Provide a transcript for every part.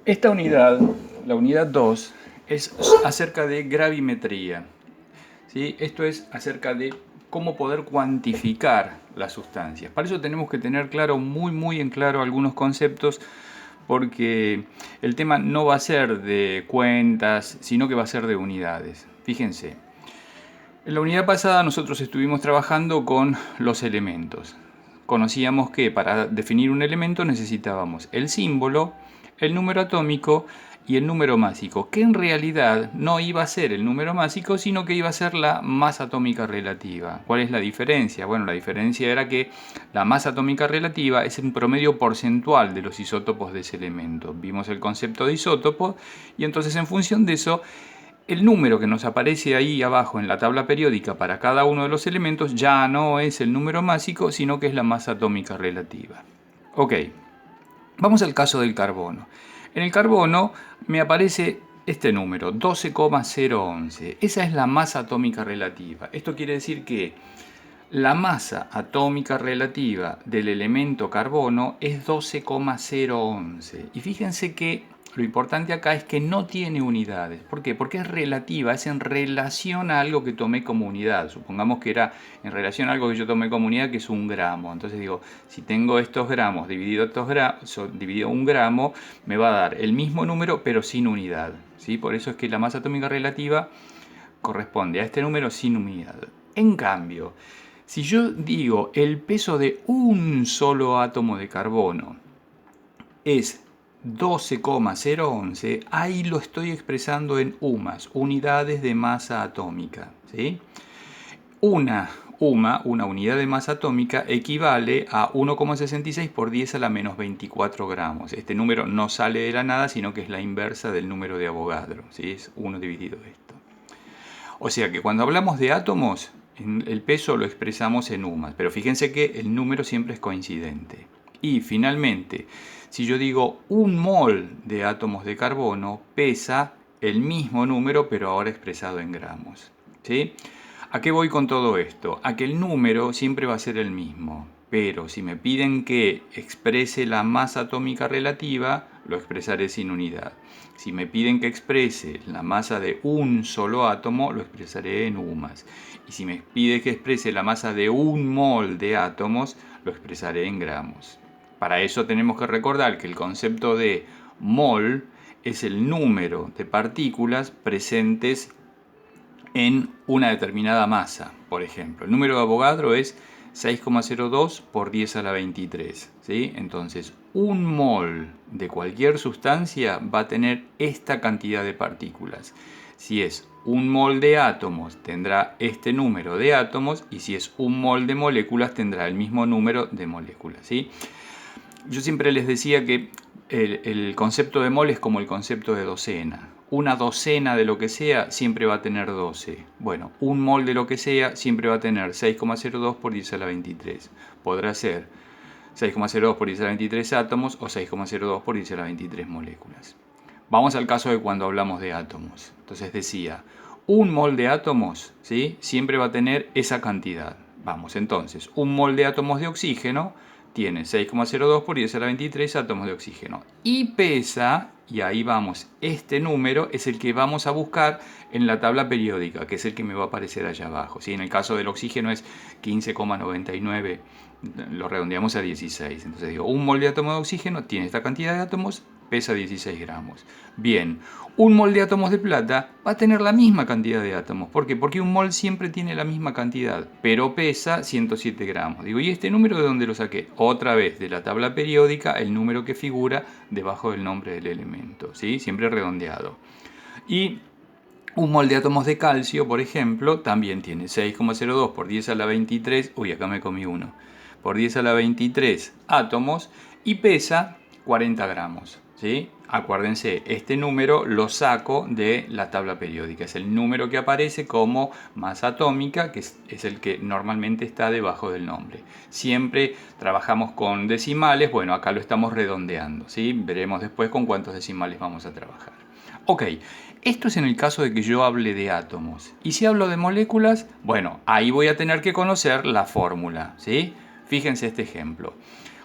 Esta unidad, la unidad 2, es acerca de gravimetría, ¿sí? Esto es acerca de cómo poder cuantificar las sustancias. Para eso tenemos que tener claro, muy en claro algunos conceptos, porque el tema no va a ser de cuentas, sino que va a ser de unidades. Fíjense, en la unidad pasada nosotros estuvimos trabajando con los elementos. Conocíamos que para definir un elemento necesitábamos el símbolo, el número atómico y el número másico, que en realidad no iba a ser el número másico, sino que iba a ser la masa atómica relativa. ¿Cuál es la diferencia? Bueno, la diferencia era que la masa atómica relativa es un promedio porcentual de los isótopos de ese elemento. Vimos el concepto de isótopo y entonces en función de eso el número que nos aparece ahí abajo en la tabla periódica para cada uno de los elementos ya no es el número másico, sino que es la masa atómica relativa. Ok, vamos al caso del carbono. En el carbono me aparece este número, 12,011. Esa es la masa atómica relativa. Esto quiere decir que la masa atómica relativa del elemento carbono es 12,011. Y fíjense que lo importante acá es que no tiene unidades. ¿Por qué? Porque es relativa, es en relación a algo que tomé como unidad. Supongamos que era en relación a algo que yo tomé como unidad, que es un gramo. Entonces digo, si tengo estos gramos dividido un gramo, me va a dar el mismo número pero sin unidad, ¿sí? Por eso es que la masa atómica relativa corresponde a este número sin unidad. En cambio, si yo digo el peso de un solo átomo de carbono es 12,011, ahí lo estoy expresando en UMAS, unidades de masa atómica, ¿sí? Una UMA, una unidad de masa atómica, equivale a 1,66 por 10 a la menos 24 gramos. Este número no sale de la nada, sino que es la inversa del número de Avogadro, ¿sí? Es 1 dividido esto. O sea que cuando hablamos de átomos, el peso lo expresamos en UMAS, pero fíjense que el número siempre es coincidente. Y finalmente, si yo digo un mol de átomos de carbono, pesa el mismo número, pero ahora expresado en gramos, ¿sí? ¿A qué voy con todo esto? A que el número siempre va a ser el mismo, pero si me piden que exprese la masa atómica relativa, lo expresaré sin unidad. Si me piden que exprese la masa de un solo átomo, lo expresaré en UMAS. Y si me pide que exprese la masa de un mol de átomos, lo expresaré en gramos. Para eso tenemos que recordar que el concepto de mol es el número de partículas presentes en una determinada masa. Por ejemplo, el número de Avogadro es 6,02 por 10 a la 23. ¿Sí? Entonces, un mol de cualquier sustancia va a tener esta cantidad de partículas. Si es un mol de átomos, tendrá este número de átomos, y si es un mol de moléculas, tendrá el mismo número de moléculas. ¿Sí? Yo siempre les decía que el concepto de mol es como el concepto de docena. Una docena de lo que sea siempre va a tener 12. Bueno, un mol de lo que sea siempre va a tener 6,02 por 10 a la 23. Podrá ser 6,02 por 10 a la 23 átomos o 6,02 por 10 a la 23 moléculas. Vamos al caso de cuando hablamos de átomos. Entonces decía, un mol de átomos, ¿sí? Siempre va a tener esa cantidad. Vamos, entonces, un mol de átomos de oxígeno tiene 6,02 por 10 a la 23 átomos de oxígeno. Y pesa, y ahí vamos, este número es el que vamos a buscar en la tabla periódica, que es el que me va a aparecer allá abajo. ¿Sí? En el caso del oxígeno es 15,99, lo redondeamos a 16. Entonces digo, un mol de átomo de oxígeno tiene esta cantidad de átomos, pesa 16 gramos. Bien, un mol de átomos de plata va a tener la misma cantidad de átomos. ¿Por qué? Porque un mol siempre tiene la misma cantidad, pero pesa 107 gramos. Digo, ¿y este número de dónde lo saqué? Otra vez, de la tabla periódica, el número que figura debajo del nombre del elemento, ¿sí? Siempre redondeado. Y un mol de átomos de calcio, por ejemplo, también tiene 6,02 por 10 a la 23, uy, acá me comí uno, por 10 a la 23 átomos y pesa 40 gramos, ¿sí? Acuérdense, este número lo saco de la tabla periódica, es el número que aparece como masa atómica, que es el que normalmente está debajo del nombre. Siempre trabajamos con decimales, bueno, acá lo estamos redondeando, ¿sí? Veremos después con cuántos decimales vamos a trabajar. Ok, esto es en el caso de que yo hable de átomos. Y si hablo de moléculas, bueno, ahí voy a tener que conocer la fórmula, ¿sí? Fíjense este ejemplo.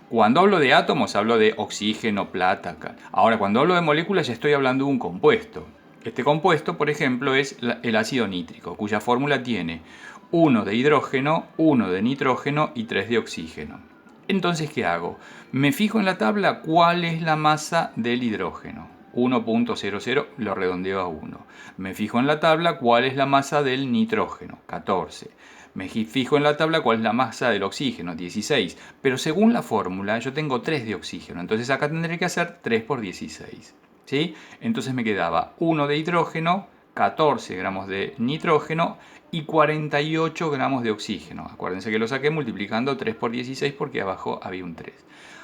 Cuando hablo de átomos, hablo de oxígeno, plata, cal. Ahora, cuando hablo de moléculas, ya estoy hablando de un compuesto. Este compuesto, por ejemplo, es el ácido nítrico, cuya fórmula tiene 1 de hidrógeno, 1 de nitrógeno y 3 de oxígeno. Entonces, ¿qué hago? Me fijo en la tabla cuál es la masa del hidrógeno. 1.00, lo redondeo a 1. Me fijo en la tabla cuál es la masa del nitrógeno. 14. Me fijo en la tabla cuál es la masa del oxígeno, 16. Pero según la fórmula yo tengo 3 de oxígeno, entonces acá tendré que hacer 3 por 16. ¿Sí? Entonces me quedaba 1 de hidrógeno, 14 gramos de nitrógeno y 48 gramos de oxígeno. Acuérdense que lo saqué multiplicando 3 por 16 porque abajo había un 3.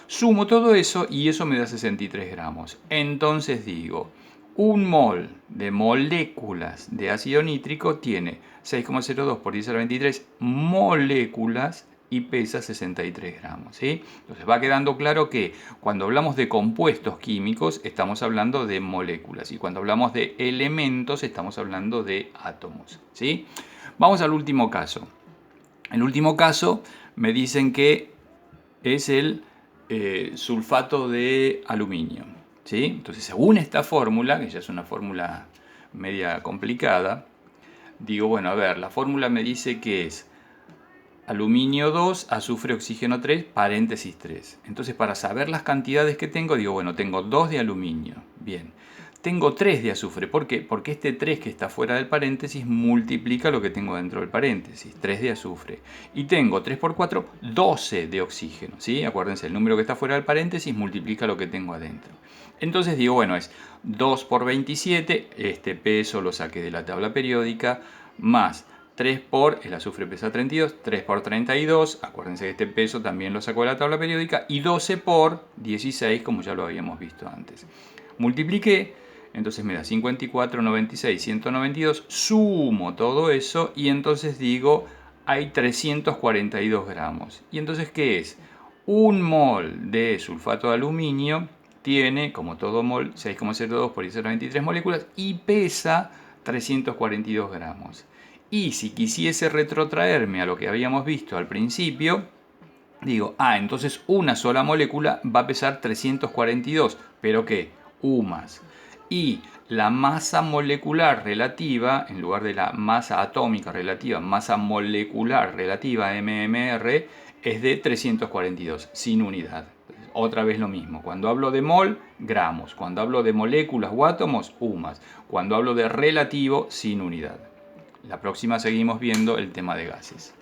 Sumo todo eso y eso me da 63 gramos. Entonces digo, un mol de moléculas de ácido nítrico tiene 6,02 por 10 a la 23 moléculas y pesa 63 gramos. ¿Sí? Entonces va quedando claro que cuando hablamos de compuestos químicos estamos hablando de moléculas y cuando hablamos de elementos estamos hablando de átomos. ¿Sí? Vamos al último caso. El último caso me dicen que es el sulfato de aluminio. ¿Sí? Entonces, según esta fórmula, que ya es una fórmula media complicada, digo, bueno, a ver, la fórmula me dice que es aluminio 2, azufre, oxígeno 3, paréntesis 3. Entonces, para saber las cantidades que tengo, digo, bueno, tengo 2 de aluminio. Bien. Tengo 3 de azufre. ¿Por qué? Porque este 3 que está fuera del paréntesis multiplica lo que tengo dentro del paréntesis. 3 de azufre. Y tengo 3 por 4, 12 de oxígeno. ¿Sí? Acuérdense, el número que está fuera del paréntesis multiplica lo que tengo adentro. Entonces digo, bueno, es 2 por 27, este peso lo saqué de la tabla periódica, más 3 por, el azufre pesa 32, 3 por 32, acuérdense que este peso también lo sacó de la tabla periódica, y 12 por 16, como ya lo habíamos visto antes. Multipliqué, entonces me da 54, 96, 192, sumo todo eso y entonces digo, hay 342 gramos. ¿Y entonces qué es? Un mol de sulfato de aluminio tiene, como todo mol, 6,02 por 10 a la 23 moléculas y pesa 342 gramos. Y si quisiese retrotraerme a lo que habíamos visto al principio, digo, entonces una sola molécula va a pesar 342, pero ¿qué? U más. Y la masa molecular relativa, en lugar de la masa atómica relativa, masa molecular relativa, MMR, es de 342, sin unidad. Otra vez lo mismo. Cuando hablo de mol, gramos. Cuando hablo de moléculas o átomos, U más. Cuando hablo de relativo, sin unidad. La próxima seguimos viendo el tema de gases.